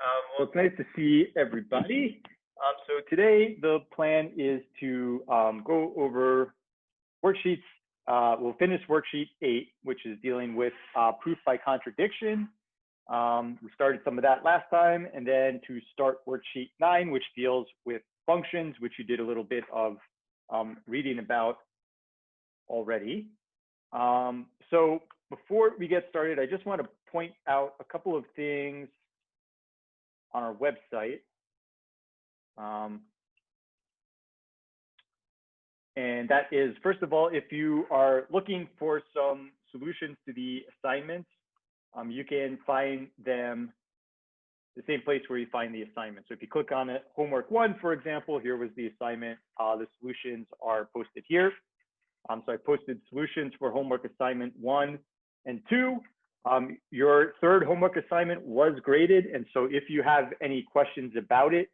Well, it's nice to see everybody. So today the plan is to go over worksheets. We'll finish worksheet 8, which is dealing with proof by contradiction. We started some of that last time, and then to start worksheet 9, which deals with functions, which you did a little bit of reading about already. So before we get started, I just want to point out a couple of things on our website. And that is, first of all, if you are looking for some solutions to the assignments, you can find them the same place where you find the assignment. So if you click on it, homework 1, for example, here was the assignment. The solutions are posted here. So I posted solutions for homework assignment 1 and 2. Your third homework assignment was graded. And so if you have any questions about it,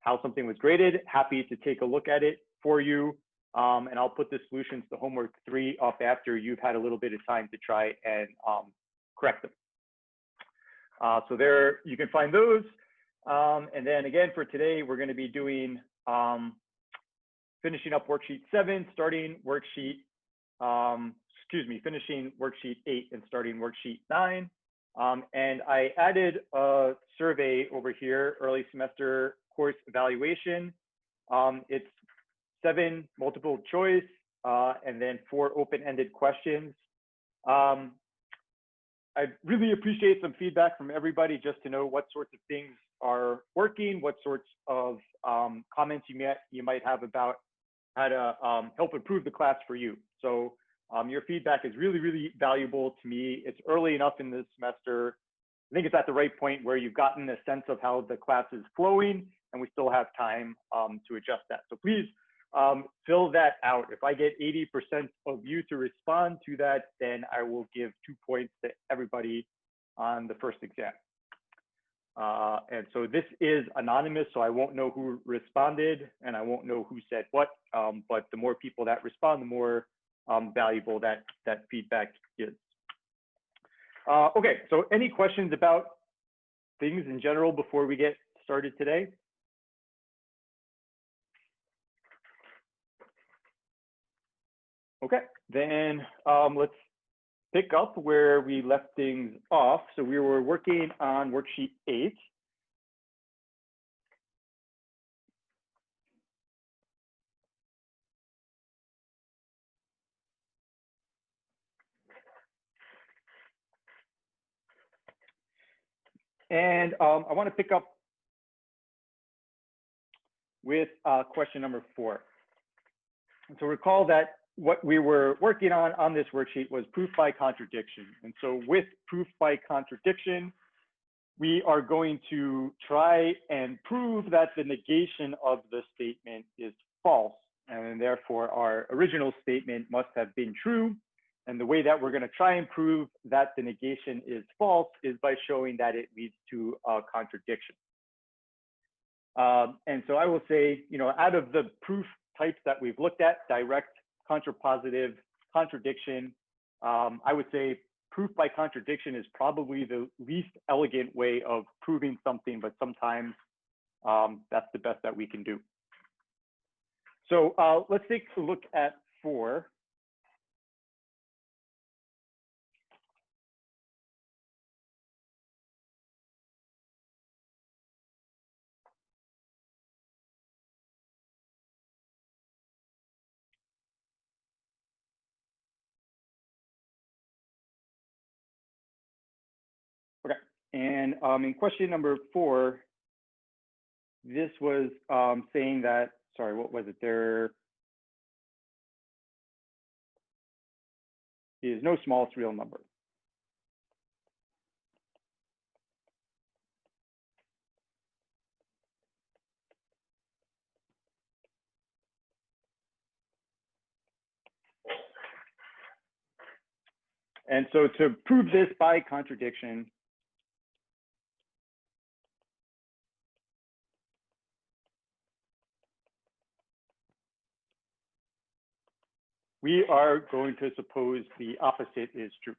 how something was graded, happy to take a look at it for you. And I'll put the solutions to homework 3 up after you've had a little bit of time to try and correct them. So there you can find those. And then again, for today, we're going to be doing finishing up worksheet 7, starting worksheet, finishing worksheet 8 and starting worksheet 9. And I added a survey over here, early semester course evaluation. It's 7 multiple choice and then 4 open-ended questions. I really appreciate some feedback from everybody just to know what sorts of things are working, what sorts of comments you might have about how to help improve the class for you. So your feedback is really, really valuable to me. It's early enough in the semester. I think it's at the right point where you've gotten a sense of how the class is flowing, and we still have time to adjust that. So please fill that out. If I get 80% of you to respond to that, then I will give 2 points to everybody on the first exam. And so this is anonymous, so I won't know who responded and I won't know who said what, but the more people that respond, the more valuable that feedback is. Okay, so any questions about things in general before we get started today? Okay, then let's pick up where we left things off. So we were working on worksheet 8. And I want to pick up with question number 4. And so recall that what we were working on this worksheet was proof by contradiction. And so with proof by contradiction, we are going to try and prove that the negation of the statement is false. And therefore, our original statement must have been true. And the way that we're going to try and prove that the negation is false is by showing that it leads to a contradiction. And so I will say, out of the proof types that we've looked at, direct, contrapositive, contradiction, I would say proof by contradiction is probably the least elegant way of proving something, but sometimes that's the best that we can do. So let's take a look at 4. Okay, and in question number 4, this was saying that, sorry, what was it? There is no smallest real number. And so to prove this by contradiction, we are going to suppose the opposite is true.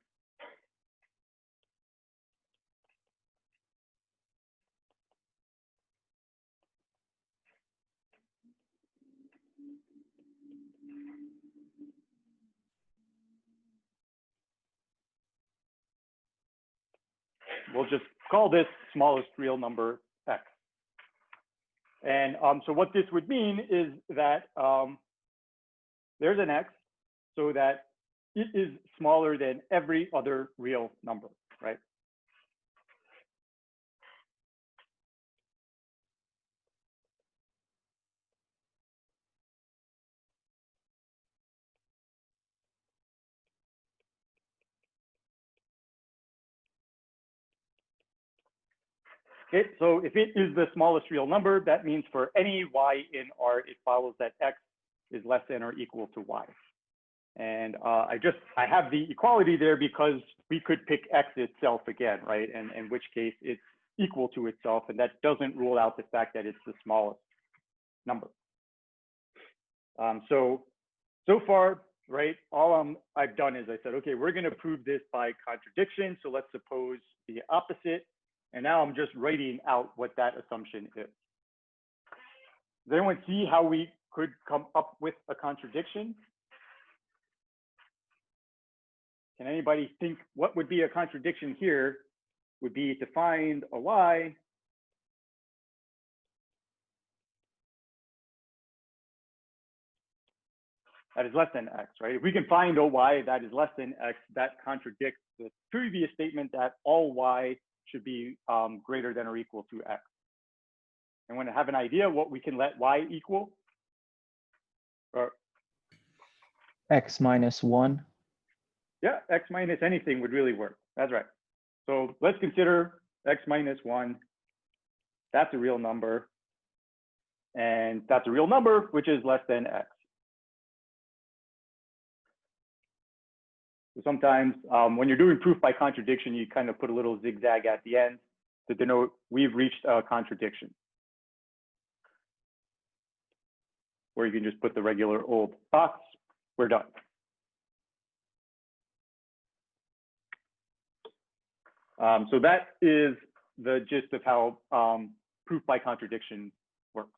We'll just call this smallest real number x. And so what this would mean is that there's an x, so that it is smaller than every other real number, right? Okay, so if it is the smallest real number, that means for any y in R, it follows that x is less than or equal to y. And I have the equality there because we could pick x itself again, right? And in which case it's equal to itself, and that doesn't rule out the fact that it's the smallest number. So far, right, all I've done is I said, okay, we're going to prove this by contradiction. So let's suppose the opposite. And now I'm just writing out what that assumption is. Does anyone see how we could come up with a contradiction? Can anybody think what would be a contradiction here? Would be to find a y that is less than x, right? If we can find a y that is less than x, that contradicts the previous statement that all y should be greater than or equal to x. And when I have an idea what we can let y equal, or x minus 1. Yeah, x minus anything would really work. That's right. So let's consider x minus 1. That's a real number. And that's a real number, which is less than x. So sometimes when you're doing proof by contradiction, you kind of put a little zigzag at the end to denote we've reached a contradiction. Or you can just put the regular old box, we're done. So that is the gist of how proof by contradiction works.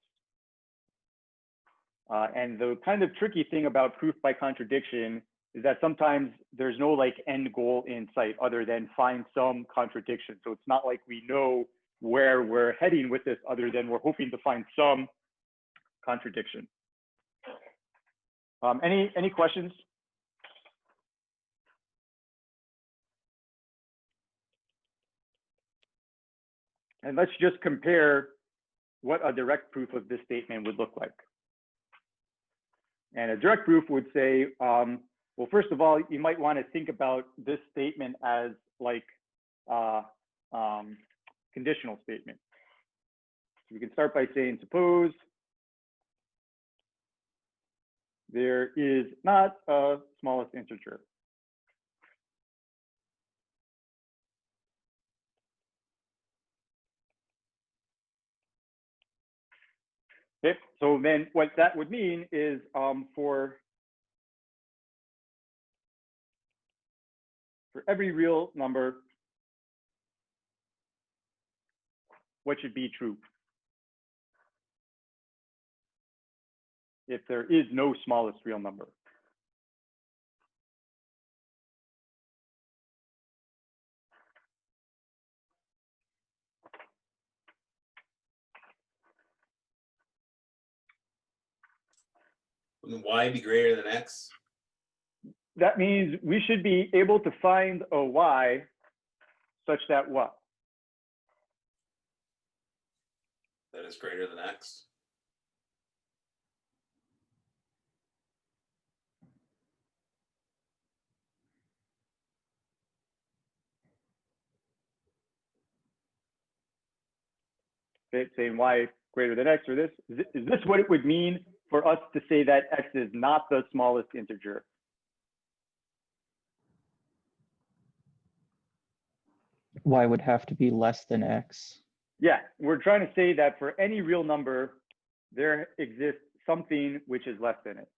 And the kind of tricky thing about proof by contradiction is that sometimes there's no like end goal in sight other than find some contradiction. So it's not like we know where we're heading with this other than we're hoping to find some contradiction. Any questions? And let's just compare what a direct proof of this statement would look like. And a direct proof would say, well, first of all, you might want to think about this statement as like conditional statement. So we can start by saying, suppose there is not a smallest integer. Okay, so then what that would mean is for every real number, what should be true? If there is no smallest real number. Wouldn't y be greater than x? That means we should be able to find a y such that what? That is greater than x. Okay, saying y greater than x or this. Is this what it would mean for us to say that x is not the smallest integer? Y would have to be less than x. Yeah, we're trying to say that for any real number, there exists something which is less than it.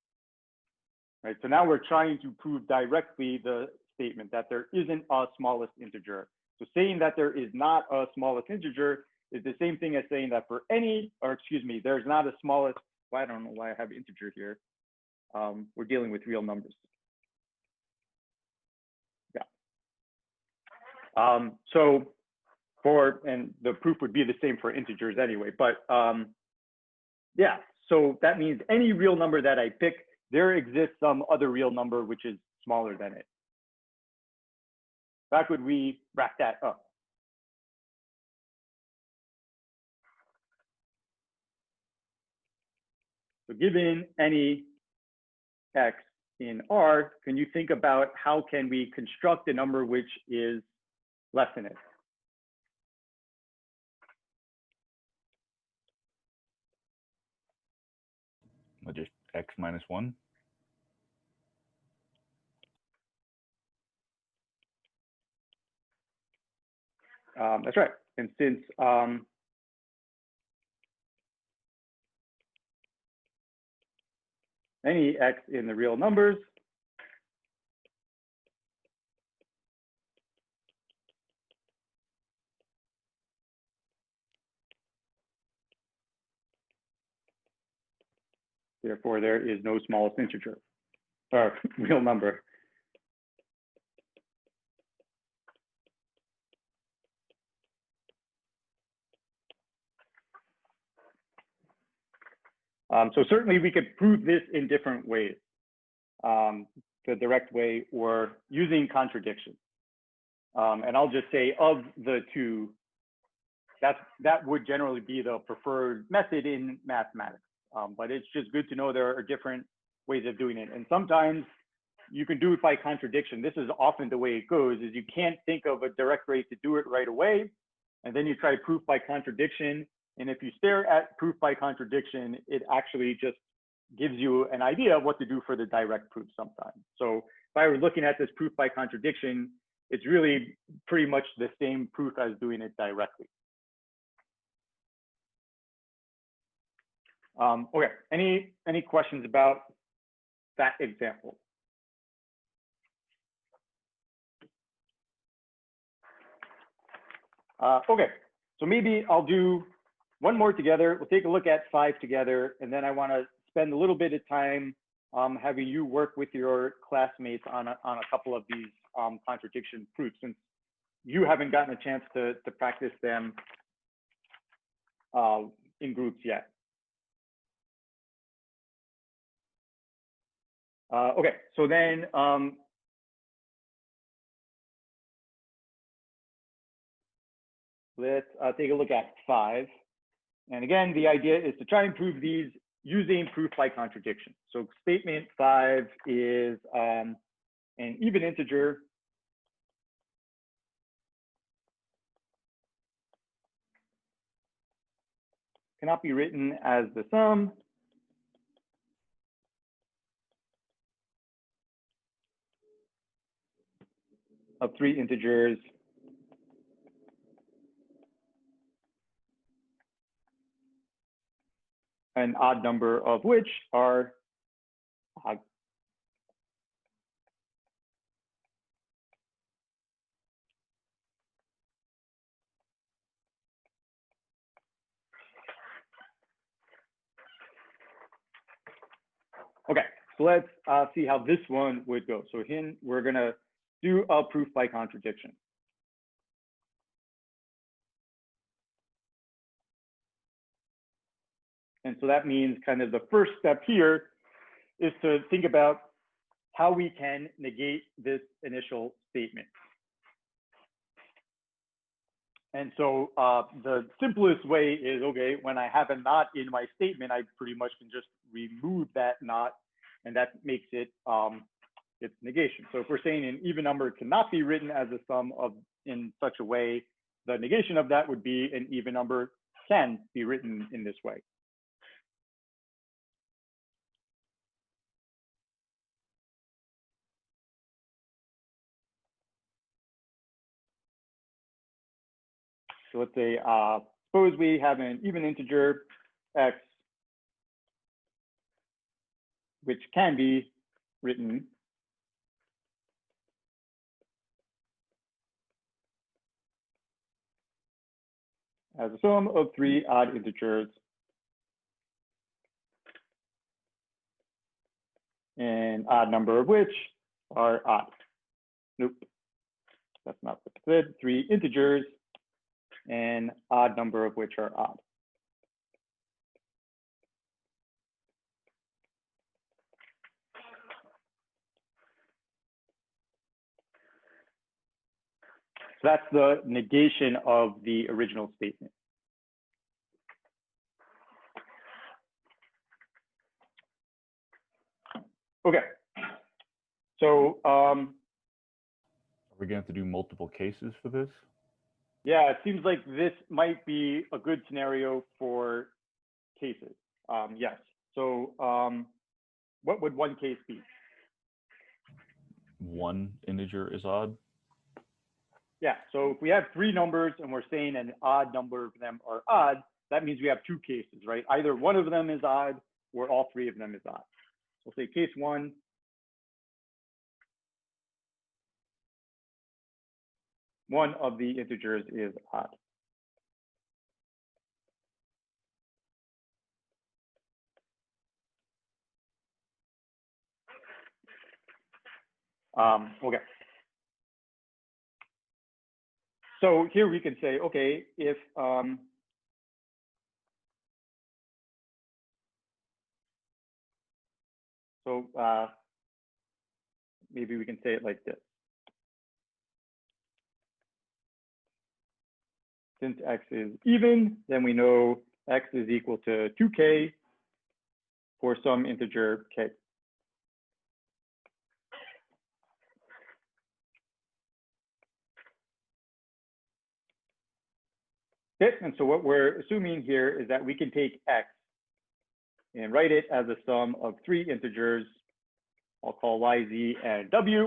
Right, so now we're trying to prove directly the statement that there isn't a smallest integer. So saying that there is not a smallest integer is the same thing as saying that for any, or excuse me, there's not a smallest, well, I don't know why I have integer here. we're dealing with real numbers. Yeah. So and the proof would be the same for integers anyway, but yeah, so that means any real number that I pick, there exists some other real number which is smaller than it. How could we wrap that up? So given any x in R, can you think about how can we construct a number which is less than it? Well, just x minus 1. That's right. And since any x in the real numbers, therefore there is no smallest integer or real number. So certainly we could prove this in different ways, the direct way or using contradiction. And I'll just say of the two, that would generally be the preferred method in mathematics. But it's just good to know there are different ways of doing it. And sometimes you can do it by contradiction. This is often the way it goes, is you can't think of a direct way to do it right away. And then you try proof by contradiction. And if you stare at proof by contradiction, it actually just gives you an idea of what to do for the direct proof sometimes. So if I were looking at this proof by contradiction, it's really pretty much the same proof as doing it directly. Okay, any questions about that example? Okay, so maybe I'll do one more together. We'll take a look at 5 together, and then I want to spend a little bit of time having you work with your classmates on a couple of these contradiction proofs, since you haven't gotten a chance to practice them in groups yet. Okay, so then let's take a look at 5. And again, the idea is to try and prove these using proof by contradiction. So statement 5 is an even integer cannot be written as the sum of 3 integers an odd number of which are odd. Okay, so let's see how this one would go. So here we're gonna do a proof by contradiction. And so that means kind of the first step here is to think about how we can negate this initial statement. And so the simplest way is, okay, when I have a not in my statement, I pretty much can just remove that not, and that makes it its negation. So if we're saying an even number cannot be written as a sum of in such a way, the negation of that would be an even number can be written in this way. So let's say, suppose we have an even integer x, which can be written as a sum of 3 odd integers and odd number of which are odd. Nope, that's not what it said. 3 integers, and odd number of which are odd. So that's the negation of the original statement. Okay, so Are we going to have to do multiple cases for this? yeah, it seems like this might be a good scenario for cases. Yes. So what would one case be? One integer is odd. Yeah. So if we have 3 numbers and we're saying an odd number of them are odd, that means we have 2 cases, right? Either one of them is odd or all 3 of them is odd. We'll say case 1. One of the integers is odd. Okay. So here we can say, okay, if maybe we can say it like this. Since x is even, then we know x is equal to 2k for some integer k. Okay, and so what we're assuming here is that we can take x and write it as a sum of 3 integers. I'll call y, z, and w.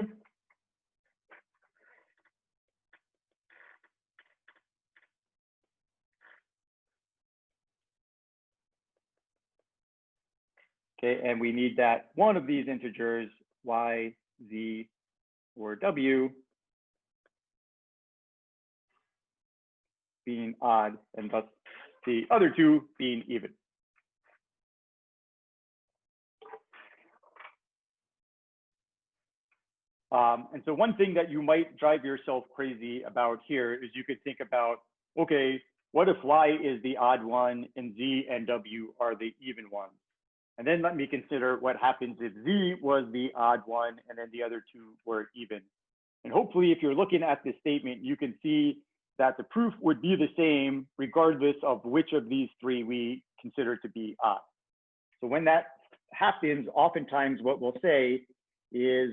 Okay, and we need that one of these integers, y, z, or w, being odd, and thus the other 2 being even. And so one thing that you might drive yourself crazy about here is you could think about, okay, what if y is the odd one and z and w are the even ones? And then let me consider what happens if z was the odd one and then the other 2 were even. And hopefully if you're looking at this statement, you can see that the proof would be the same regardless of which of these 3 we consider to be odd. So when that happens, oftentimes what we'll say is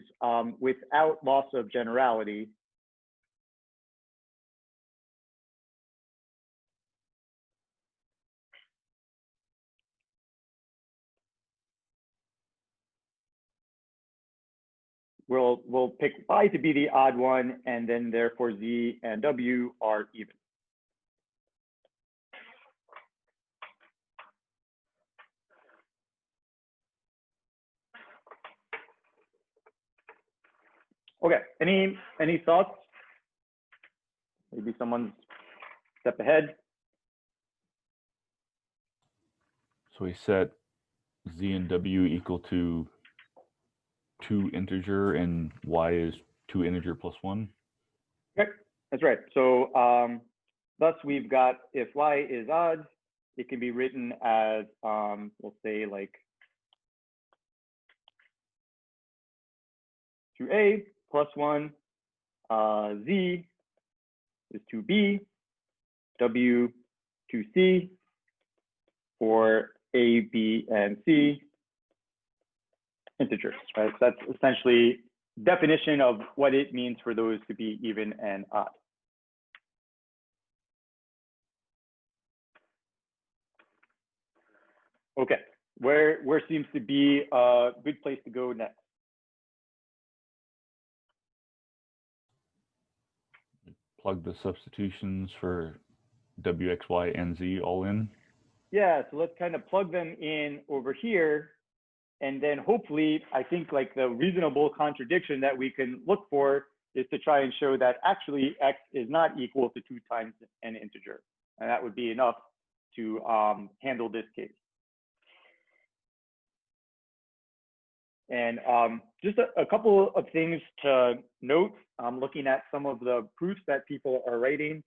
without loss of generality, we'll pick y to be the odd one, and then therefore z and w are even. Okay, any thoughts? Maybe someone's step ahead. So we set z and w equal to 2 integer and y is 2 integer plus 1. Okay, that's right. So thus we've got if y is odd, it can be written as we'll say like 2a plus 1, z is 2b, w 2c for a, b, and c integers, right? So that's essentially definition of what it means for those to be even and odd. Okay, where seems to be a good place to go next? Plug the substitutions for w, x, y, and z all in. Yeah, so let's kind of plug them in over here. And then hopefully, I think like the reasonable contradiction that we can look for is to try and show that actually x is not equal to 2 times an integer. And that would be enough to handle this case. And just a couple of things to note, looking at some of the proofs that people are writing.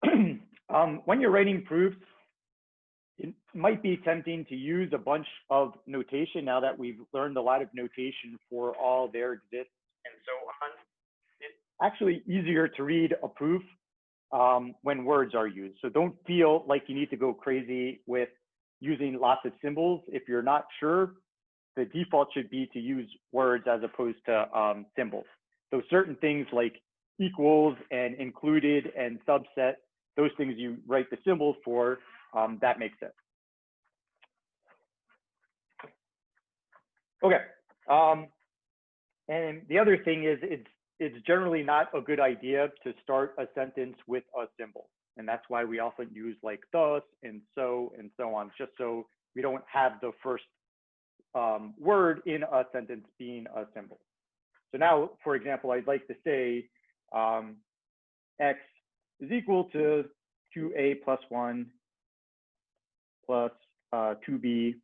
When you're writing proofs, it might be tempting to use a bunch of notation now that we've learned a lot of notation for all there exists and so on. It's actually easier to read a proof when words are used. So don't feel like you need to go crazy with using lots of symbols. If you're not sure, the default should be to use words as opposed to symbols. So certain things like equals and included and subset, those things you write the symbols for, that makes sense. Okay. And the other thing is it's generally not a good idea to start a sentence with a symbol. And that's why we often use like thus and so on, just so we don't have the first word in a sentence being a symbol. So now, for example, I'd like to say x is equal to 2a plus 1 plus 2b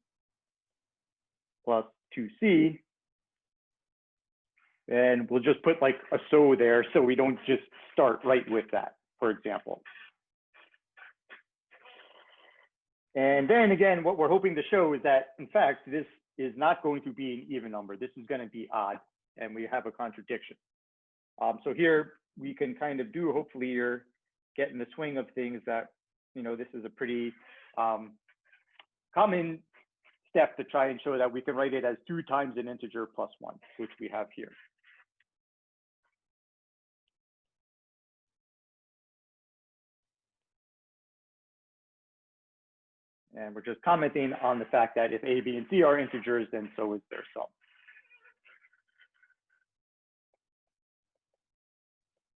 plus 2c. And we'll just put like a so there so we don't just start right with that, for example. And then again, what we're hoping to show is that, in fact, this is not going to be an even number. This is going to be odd, and we have a contradiction. So here we can kind of do, hopefully you're getting the swing of things that, you know, this is a pretty common step to try and show that we can write it as 2 times an integer plus 1, which we have here. And we're just commenting on the fact that if a, b, and c are integers, then so is their sum.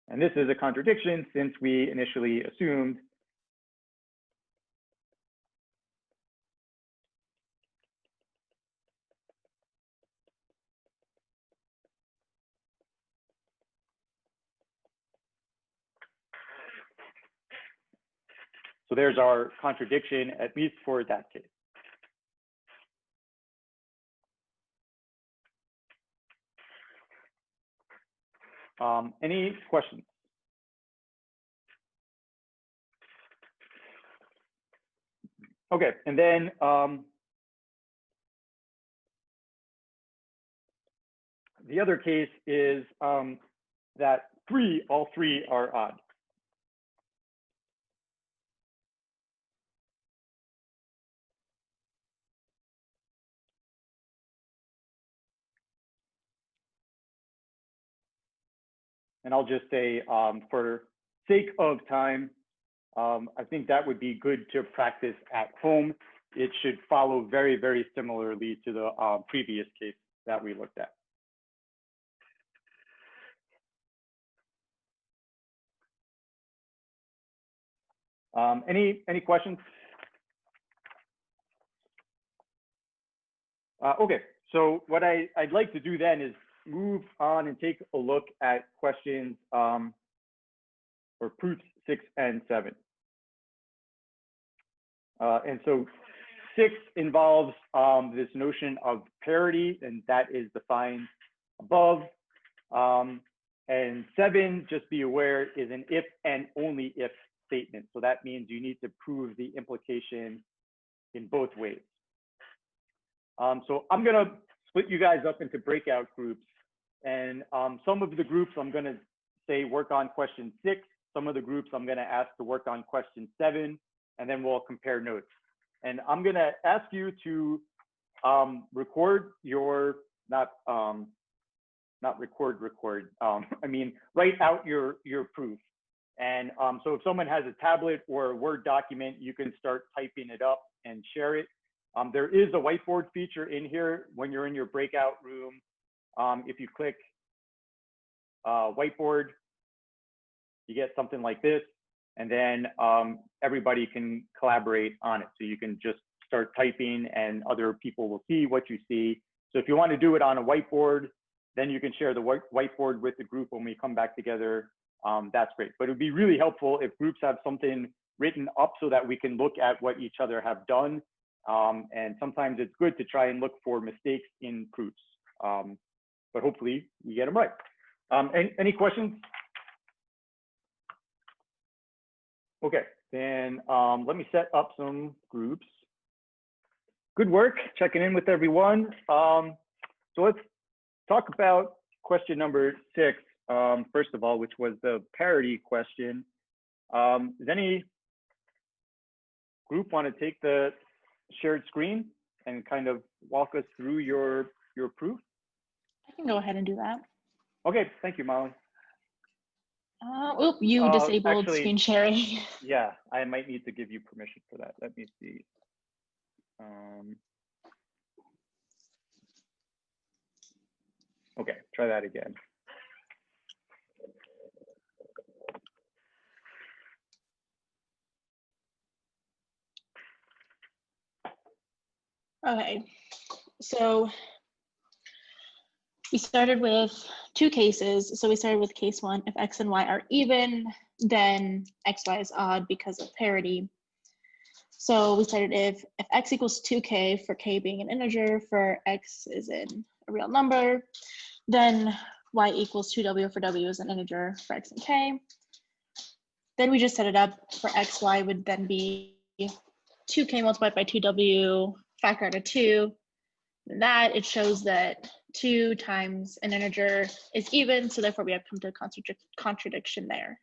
And this is a contradiction since we initially assumed so there's our contradiction, at least for that case. Any questions? Okay, and then the other case is that all three are odd. And I'll just say, for sake of time, I think that would be good to practice at home. It should follow very, very similarly to the previous case that we looked at. Any questions? Okay, so what I'd like to do then is move on and take a look at questions for proofs 6 and 7. And so 6 involves this notion of parity, and that is defined above. And 7, just be aware, is an if and only if statement. So that means you need to prove the implication in both ways. So I'm going to split you guys up into breakout groups. And some of the groups I'm going to say work on question 6. Some of the groups I'm going to ask to work on question 7, and then we'll compare notes. And I'm going to ask you to record your, not record, I mean, write out your proof. And so if someone has a tablet or a Word document, you can start typing it up and share it. There is a whiteboard feature in here when you're in your breakout room. If you click whiteboard, you get something like this, and then everybody can collaborate on it. So you can just start typing and other people will see what you see. So if you want to do it on a whiteboard, then you can share the whiteboard with the group when we come back together. That's great. But it would be really helpful if groups have something written up so that we can look at what each other have done. And sometimes it's good to try and look for mistakes in proofs. But hopefully you get them right. Any questions? Okay, then let me set up some groups. Good work checking in with everyone. So let's talk about question number 6, first of all, which was the parity question. Does any group want to take the shared screen and kind of walk us through your proof? I can go ahead and do that. Okay, thank you, Molly. You disabled actually, screen sharing. Yeah, I might need to give you permission for that. Let me see. Okay, try that again. Okay, so we started with 2 cases. So we started with case 1. If x and y are even, then xy is odd because of parity. So we started if x equals 2k, for k being an integer, for x is in a real number, then y equals 2w for w is an integer for x and k. Then we just set it up for xy would then be 2k multiplied by 2w, factor out of 2. And that it shows that 2 times an integer is even, so therefore we have come to a contradiction there.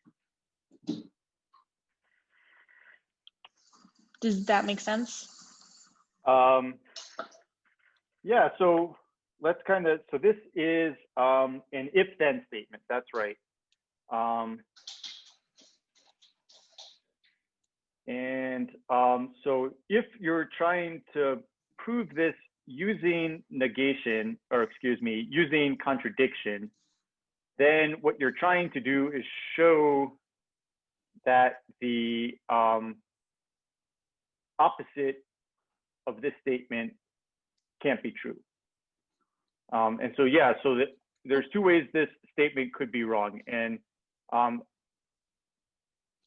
Does that make sense? Yeah, so let's kind of, so this is an if-then statement, that's right. So if you're trying to prove this using negation, or excuse me, using contradiction, then what you're trying to do is show that the opposite of this statement can't be true. And so, yeah, so that there's 2 ways this statement could be wrong. And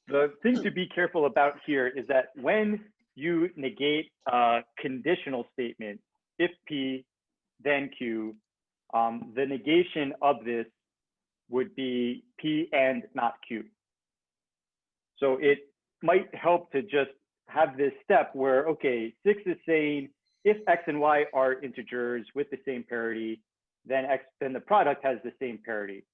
the thing to be careful about here is that when you negate a conditional statement, if P, then Q, the negation of this would be P and not Q. So it might help to just have this step where, okay, 6 is saying if x and y are integers with the same parity, then the product has the same parity.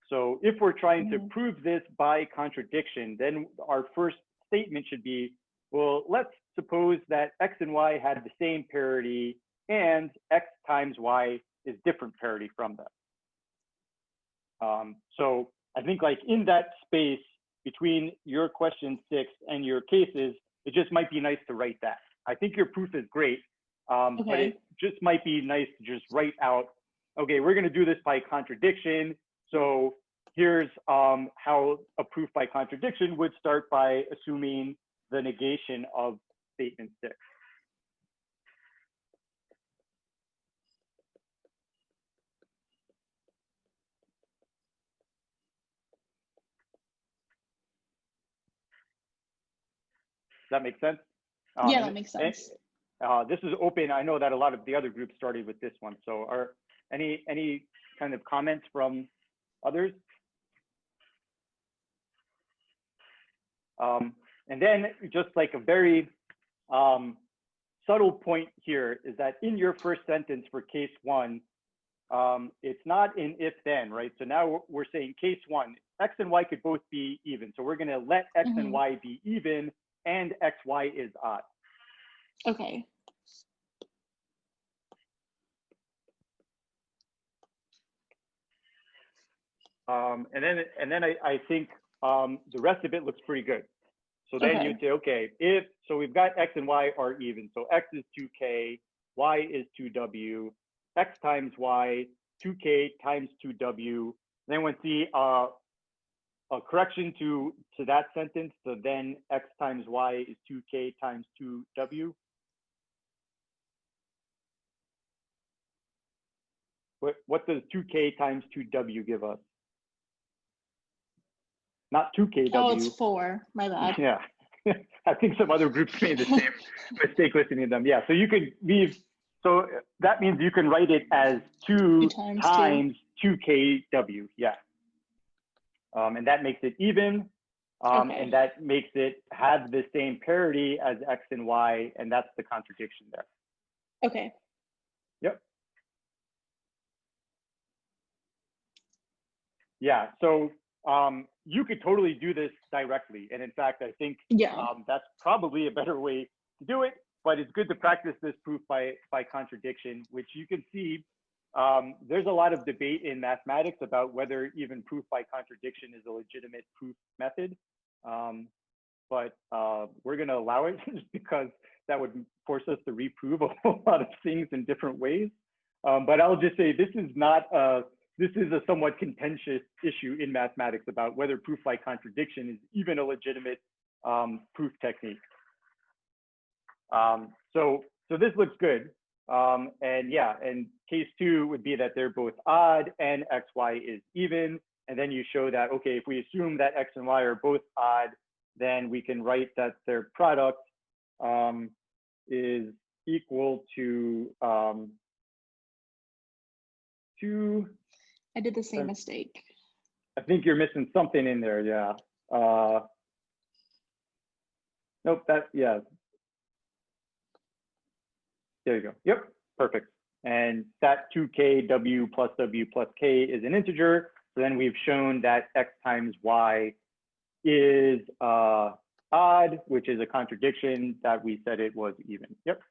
So if we're trying to prove this by contradiction, then our first statement should be, well, let's suppose that x and y had the same parity and x times y is different parity from them. So I think like in that space between your question 6 and your cases, it just might be nice to write that. I think your proof is great, but it just might be nice to just write out, okay, we're gonna do this by contradiction. So here's how a proof by contradiction would start by assuming the negation of statement 6. Does that make sense? Yeah, that makes sense. This is open. I know that a lot of the other groups started with this one. So are any kind of comments from others? And then just like a very subtle point here is that in your first sentence for case 1, it's not an if then, right? So now we're saying case 1, x and y could both be even. So we're gonna let x and y be even and xy is odd. Okay. And then I think the rest of it looks pretty good. So then you'd say, okay, so we've got x and y are even. So x is 2k, y is 2w, x times y, 2k times 2w. Then we'll see a correction to that sentence. So then x times y is 2k times 2w. What does 2k times 2w give us? Not 2kw. Oh, it's 4. My bad. Yeah. I think some other groups made the same mistake listening to them. Yeah, so you could leave So that means you can write it as 2 times times 2kw, yeah. And that makes it even, Okay. and that makes it have the same parity as x and y, and that's the contradiction there. Okay. Yep. Yeah, so you could totally do this directly. And in fact, I think Yeah. that's probably a better way to do it, but it's good to practice this proof by contradiction, which you can see there's a lot of debate in mathematics about whether even proof by contradiction is a legitimate proof method. But we're going to allow it just because that would force us to reprove a whole lot of things in different ways. But I'll just say this is a somewhat contentious issue in mathematics about whether proof by contradiction is even a legitimate proof technique. So this looks good. And yeah, and case 2 would be that they're both odd and xy is even. And then you show that, okay, if we assume that x and y are both odd, then we can write that their product is equal to I did the same mistake. I think you're missing something in there, yeah. Nope, yeah. There you go. Yep, perfect. And that 2kw plus w plus k is an integer. So then we've shown that x times y is odd, which is a contradiction that we said it was even. Yep.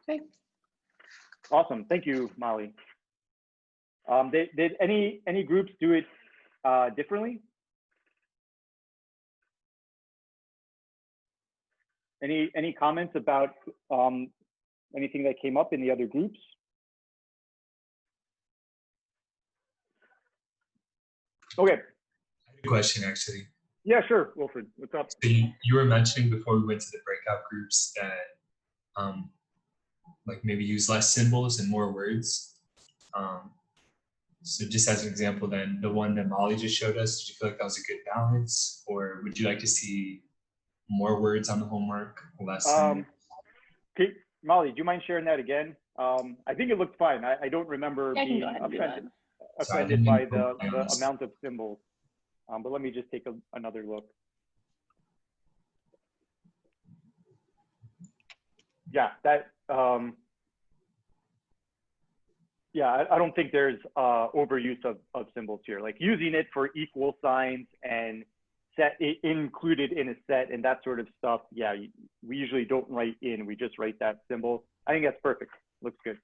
Okay. Awesome. Thank you, Molly. Did any groups do it differently? Any comments about anything that came up in the other groups? Okay. I have a question actually. Yeah, sure, Wilfred. What's up? So you were mentioning before we went to the breakout groups that like maybe use less symbols and more words. So just as an example, then the one that Molly just showed us, did you feel like that was a good balance, or would you like to see more words on the homework, less symbols? Molly, do you mind sharing that again? I think it looked fine. I don't remember being offended by the amount of symbols. But let me just take another look. Yeah, that. Yeah, I don't think there's overuse of symbols here. Like using it for equal signs and set it included in a set and that sort of stuff. Yeah, we usually don't write in, we just write that symbol. I think that's perfect. Looks good.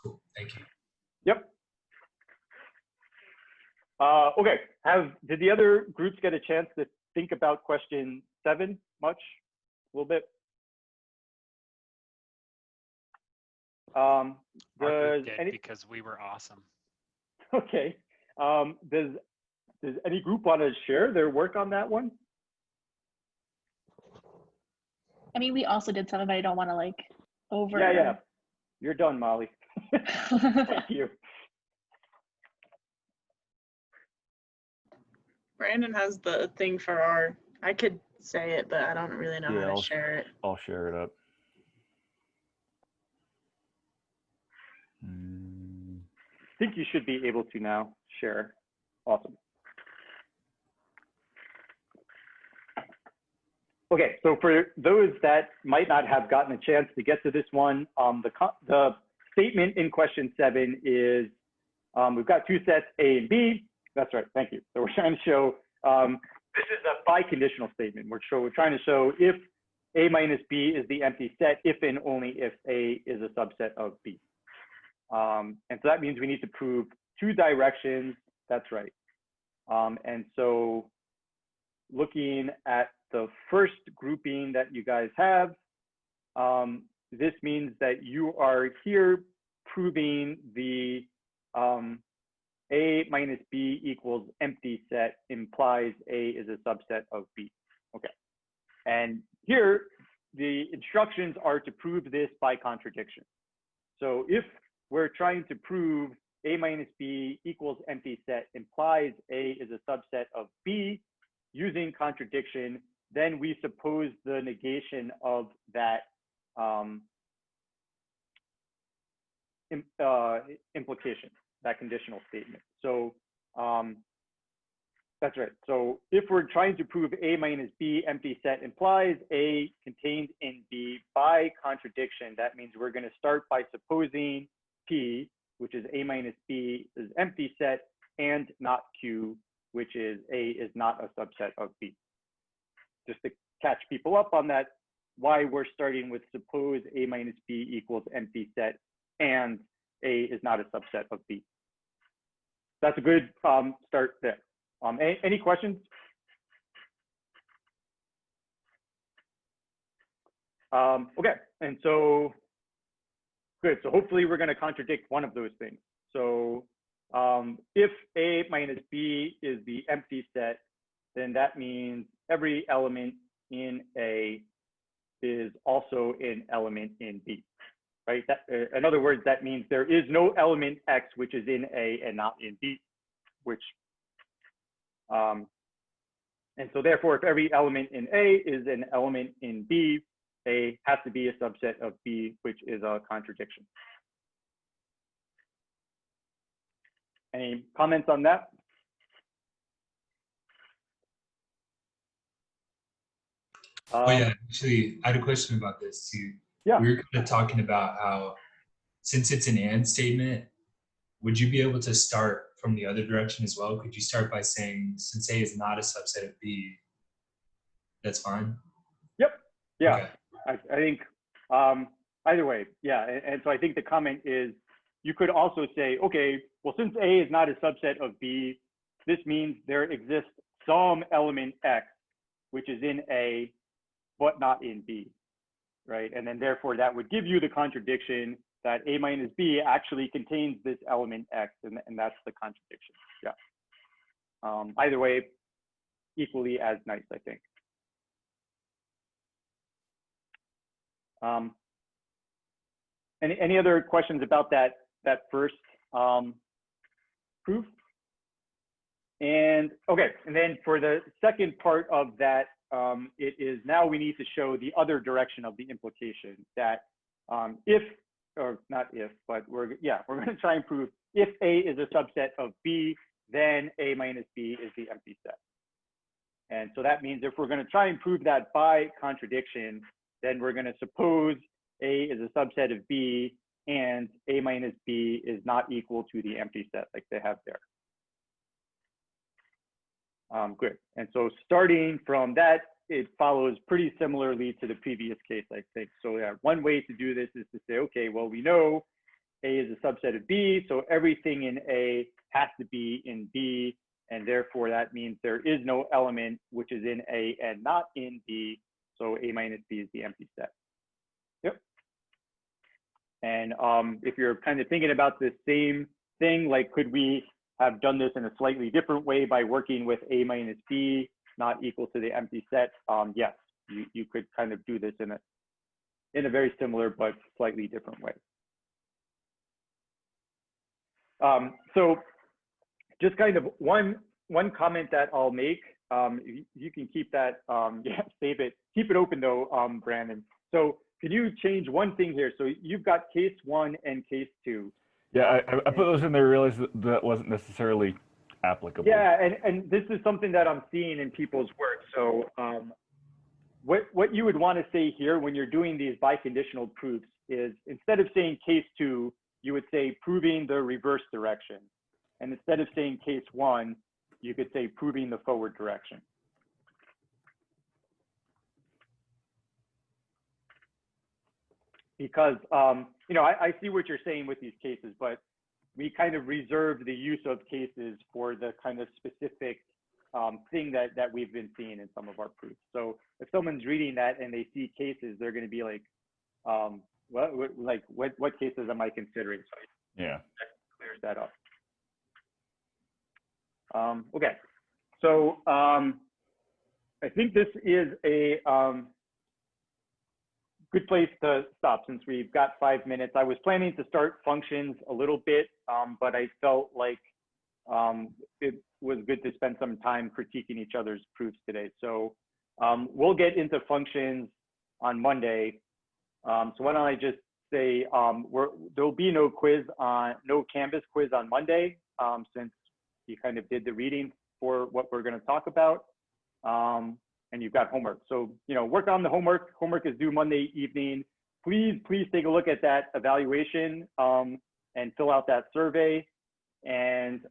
Cool, thank you. Yep. Okay, did the other groups get a chance to think about question 7 much? A little bit? Our group did because we were awesome. Okay. Does any group want to share their work on that one? I mean, we also did some, but I don't want to like over. Yeah. You're done, Molly. Thank you. Brandon has the thing for our, I could say it, but I don't really know how to share it. I'll share it up. I think you should be able to now share. Awesome. Okay, so for those that might not have gotten a chance to get to this one, the statement in question 7 is we've got 2 sets, A and B. That's right, thank you. So we're trying to show, this is a biconditional statement. We're trying to show if A minus B is the empty set, if and only if A is a subset of B. And so that means we need to prove 2 directions. That's right. And so looking at the first grouping that you guys have, this means that you are here proving the A minus B equals empty set implies A is a subset of B. Okay. And here, the instructions are to prove this by contradiction. So if we're trying to prove A minus B equals empty set implies A is a subset of B using contradiction, then we suppose the negation of that implication, that conditional statement. So that's right. So if we're trying to prove A minus B empty set implies A contained in B by contradiction, that means we're going to start by supposing P, which is A minus B, is empty set, and not Q, which is A is not a subset of B. Just to catch people up on that, why we're starting with suppose A minus B equals empty set and A is not a subset of B. That's a good start there. Any questions? Okay, and so good. So hopefully we're going to contradict one of those things. So if A minus B is the empty set, then that means every element in A is also an element in B, right? That, in other words, that means there is no element X which is in A and not in B, which, and so therefore, if every element in A is an element in B, A has to be a subset of B, which is a contradiction. Any comments on that? Oh yeah, actually, I had a question about this too. Yeah. We were kind of talking about how, since it's an and statement, would you be able to start from the other direction as well? Could you start by saying, since A is not a subset of B, that's fine? Yep. Yeah. Okay. I think either way, yeah. And so I think the comment is, you could also say, okay, well, since A is not a subset of B, this means there exists some element X, which is in A, but not in B, right? And then therefore that would give you the contradiction that A minus B actually contains this element X, and that's the contradiction, yeah. Either way, equally as nice, I think. Any other questions about that first proof? And okay, and then for the second part of that, it is now we need to show the other direction of the implication, that if, or not if, but we're going to try and prove if A is a subset of B, then A minus B is the empty set. And so that means if we're going to try and prove that by contradiction, then we're going to suppose A is a subset of B and A minus B is not equal to the empty set like they have there. Good. And so starting from that, it follows pretty similarly to the previous case, I think. So yeah, one way to do this is to say, okay, well, we know A is a subset of B, so everything in A has to be in B, and therefore that means there is no element which is in A and not in B, so A minus B is the empty set. Yep. And if you're kind of thinking about the same thing, like could we have done this in a slightly different way by working with A minus B not equal to the empty set? Yes, you could kind of do this in a very similar but slightly different way. So just kind of one comment that I'll make. You can keep that, yeah, save it, keep it open though, Brandon. So can you change one thing here? So you've got case 1 and case 2. Yeah, I put those in there, realized that wasn't necessarily applicable. Yeah, and this is something that I'm seeing in people's work. So what you would want to say here when you're doing these biconditional proofs is, instead of saying case 2, you would say proving the reverse direction. And instead of saying case 1, you could say proving the forward direction. Because, you know, I see what you're saying with these cases, but we kind of reserve the use of cases for the kind of specific thing that we've been seeing in some of our proofs. So if someone's reading that and they see cases, they're going to be like, what cases am I considering? So yeah, that clears that up. Okay, so I think this is a good place to stop since we've got 5 minutes. I was planning to start functions a little bit, but I felt like it was good to spend some time critiquing each other's proofs today. So We'll get into functions on Monday. So why don't I just say there'll be no Canvas quiz on Monday, since you kind of did the reading for what we're going to talk about, and you've got homework. So, work on the homework. Homework is due Monday evening. Please take a look at that evaluation and fill out that survey. And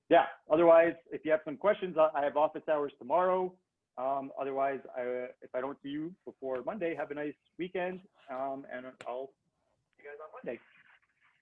yeah, otherwise, if you have some questions, I have office hours tomorrow. Otherwise, if I don't see you before Monday, have a nice weekend, and I'll see you guys on Monday.